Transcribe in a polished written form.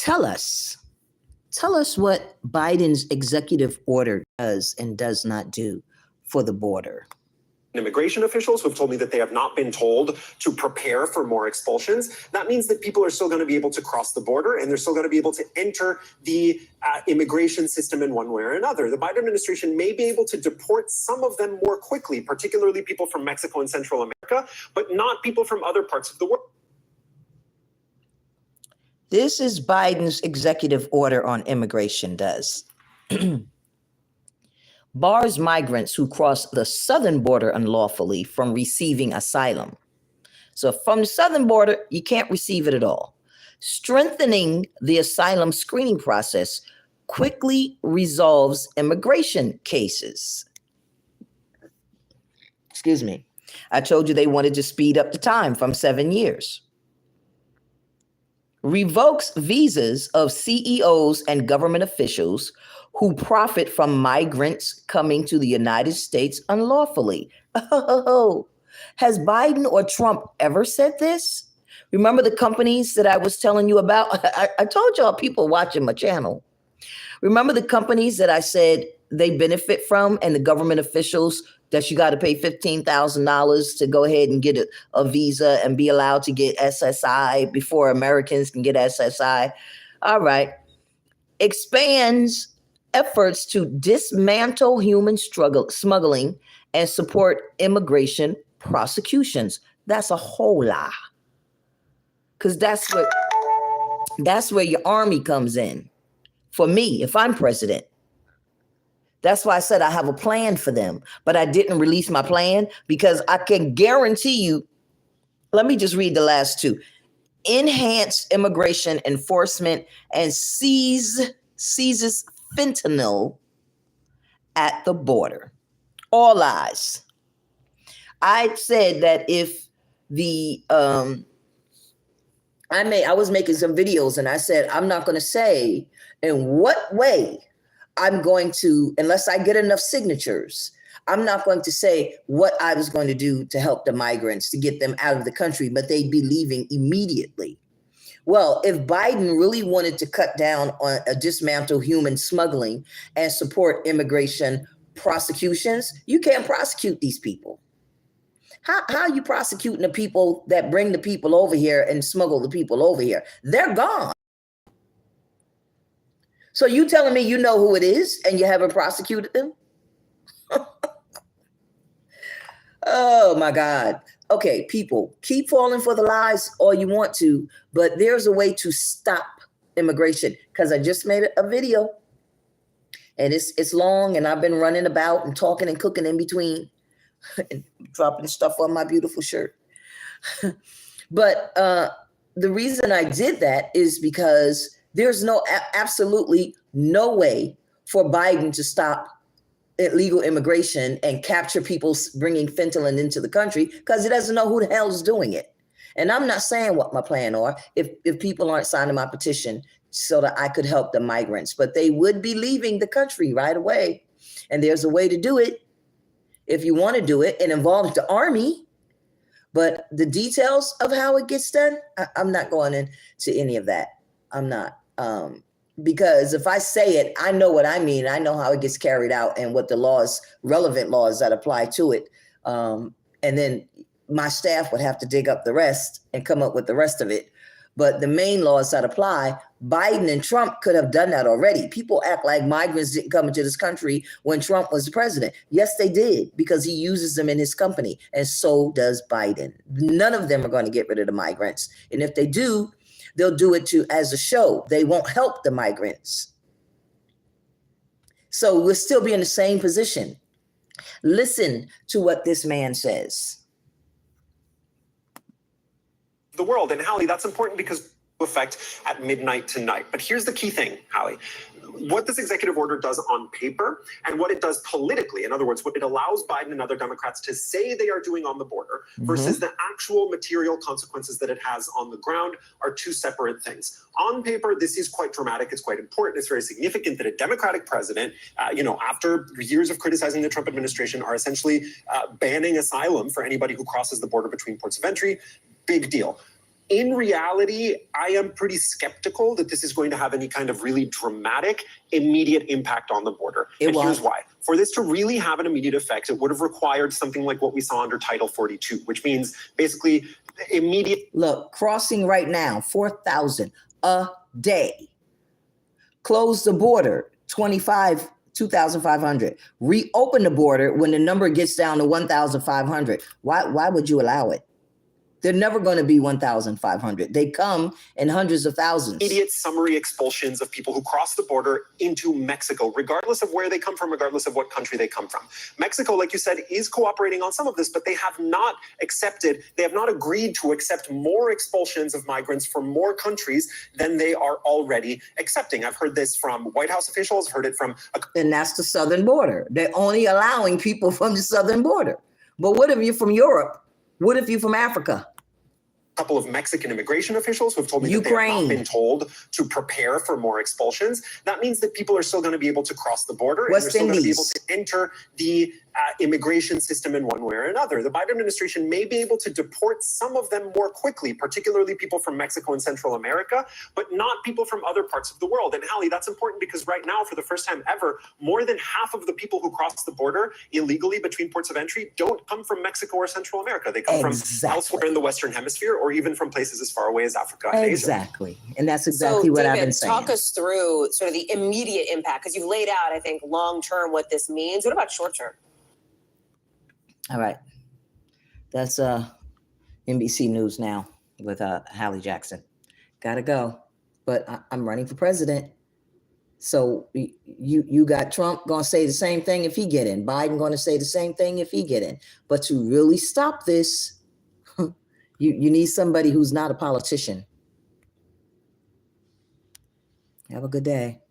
Tell us what Biden's executive order does and does not do for the border. Immigration officials who have told me that they have not been told to prepare for more expulsions. That means that people are still going to be able to cross the border and they're still going to be able to enter the immigration system in one way or another. The Biden administration may be able to deport some of them more quickly, particularly people from Mexico and Central America, but not people from other parts of the world. This is Biden's executive order on immigration does. Bars migrants who cross the southern border unlawfully from receiving asylum. So from the southern border, you can't receive it at all. Strengthening the asylum screening process quickly resolves immigration cases. Excuse me. I told you they wanted to speed up the time from 7 years. Revokes visas of CEOs and government officials who profit from migrants coming to the United States unlawfully. Oh, has Biden or Trump ever said this? Remember the companies that I was telling you about? I told y'all people watching my channel. Remember the companies that I said they benefit from and the government officials that you got to pay $15,000 to go ahead and get a visa and be allowed to get SSI before Americans can get SSI? All right. Expands efforts to dismantle human smuggling and support immigration prosecutions. That's a whole lie. Because that's where your army comes in. For me, if I'm president. That's why I said I have a plan for them, but I didn't release my plan because I can guarantee you. Let me just read the last two. Enhance immigration enforcement and seizes fentanyl at the border. All lies. I said that if the I was making some videos and I said I'm not going to say in what way I'm going to, unless I get enough signatures, I'm not going to say what I was going to do to help the migrants to get them out of the country, but they'd be leaving immediately. Well, if Biden really wanted to cut down on dismantle human smuggling and support immigration prosecutions, you can't prosecute these people. How are you prosecuting the people that bring the people over here and smuggle the people over here? They're gone. So you telling me you know who it is and you haven't prosecuted them? Oh my God. Okay, people, keep falling for the lies all you want to, but there's a way to stop immigration because I just made a video and it's long and I've been running about and talking and cooking in between and dropping stuff on my beautiful shirt. But the reason I did that is because there's absolutely no way for Biden to stop illegal immigration and capture people bringing fentanyl into the country because he doesn't know who the hell is doing it. And I'm not saying what my plan are if people aren't signing my petition so that I could help the migrants, but they would be leaving the country right away. And there's a way to do it if you want to do it. It involves the army, but the details of how it gets done, I'm not going into any of that. I'm not. Because if I say it, I know what I mean. I know how it gets carried out and what the laws, relevant laws that apply to it. And then my staff would have to dig up the rest and come up with the rest of it. But the main laws that apply, Biden and Trump could have done that already. People act like migrants didn't come into this country when Trump was the president. Yes, they did, because he uses them in his company. And so does Biden. None of them are going to get rid of the migrants. And if they do, they'll do it as a show. They won't help the migrants. So we'll still be in the same position. Listen to what this man says. The world. And Hallie, that's important because effect at midnight tonight. But here's the key thing, Hallie. What this executive order does on paper and what it does politically, in other words, what it allows Biden and other Democrats to say they are doing on the border versus the actual material consequences that it has on the ground are two separate things. On paper, this is quite dramatic. It's quite important. It's very significant that a Democratic president, after years of criticizing the Trump administration, are essentially banning asylum for anybody who crosses the border between ports of entry. Big deal. In reality, I am pretty skeptical that this is going to have any kind of really dramatic, immediate impact on the border. And here's why. For this to really have an immediate effect, it would have required something like what we saw under Title 42, which means basically immediate. Look, crossing right now, 4,000 a day. Close the border, 2,500. Reopen the border when the number gets down to 1,500. Why would you allow it? They're never going to be 1,500. They come in hundreds of thousands. Immediate summary expulsions of people who cross the border into Mexico, regardless of where they come from, regardless of what country they come from. Mexico, like you said, is cooperating on some of this, but they have not agreed to accept more expulsions of migrants from more countries than they are already accepting. I've heard this from White House officials, heard it from... And that's the southern border. They're only allowing people from the southern border. But what if you're from Europe? What if you're from Africa? Couple of Mexican immigration officials who have told me that they have not been told to prepare for more expulsions. That means that people are still going to be able to cross the border and they're still going to be able to enter the immigration system in one way or another. The Biden administration may be able to deport some of them more quickly, particularly people from Mexico and Central America, but not people from other parts of the world. And Hallie, that's important because right now, for the first time ever, more than half of the people who cross the border illegally between ports of entry don't come from Mexico or Central America. They come from elsewhere in the Western Hemisphere or even from places as far away as Africa and Asia. And that's exactly what I've been saying. Talk us through sort of the immediate impact, because you've laid out, I think, long-term what this means. What about short-term? All right. That's NBC News now with Hallie Jackson. Gotta go. But I'm running for president. So you got Trump going to say the same thing if he get in. Biden going to say the same thing if he get in. But to really stop this, you need somebody who's not a politician. Have a good day.